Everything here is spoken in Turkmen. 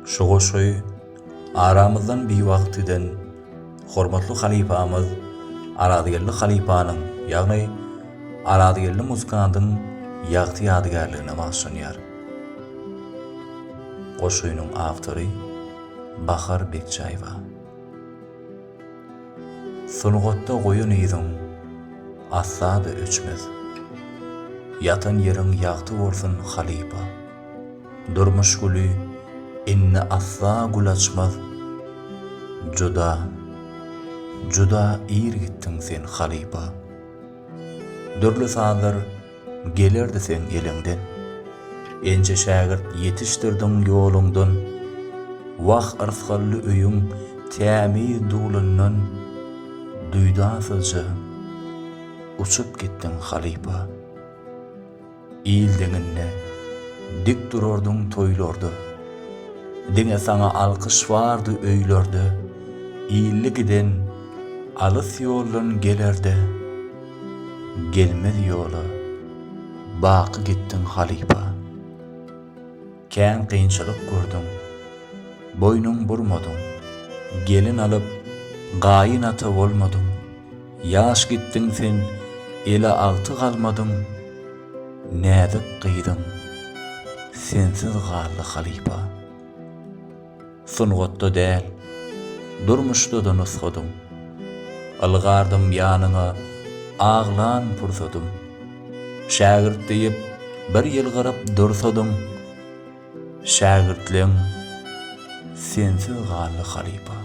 Şu goşy aramyzdan bir wagtydan hormatly halifamyz Aradygelli halifanyň, ýagny Aradygelli muzykandyň ýagty ýadygärligine bagşlanýar. Goşuýnyň awtory Bahar Bekçaýewa. Sungatda goýun ýyzyň assady öçmez. Yatan ýeriň ýagty bolsun halipa. Durmuş gülü inne assa gül açmaz. Juda ir gittin sen halipa. Dürli sadır gelerdi sen elinden. Ence şagirt yetiştirdin ýolundan. Waq arsgally öýüň tämi dulundan duýdasylja uçup gittin halipa. İldiňinde dik durardın toýlarda. Diňe saňa alkyş bardy öýlerde. İlli giden alys ýollan gelerde. Gelmez ýola baky gittin halipa. Kän kynçylyk gördüň, boýnuň burmadyň. Gelin alyp gaýyn ata bolmadyň. Ýaş gittin sen, ele agty galmadyň. Näzik gyýdyň, sensiz galdy halipa. Sungatda däl, durmuşda da nusgadyň. Algardym ýanyňa, aglan pursadyň. Şagirt diýip bir ýyl garap dursadyň. Şagirtliň sensiz galdy halipa.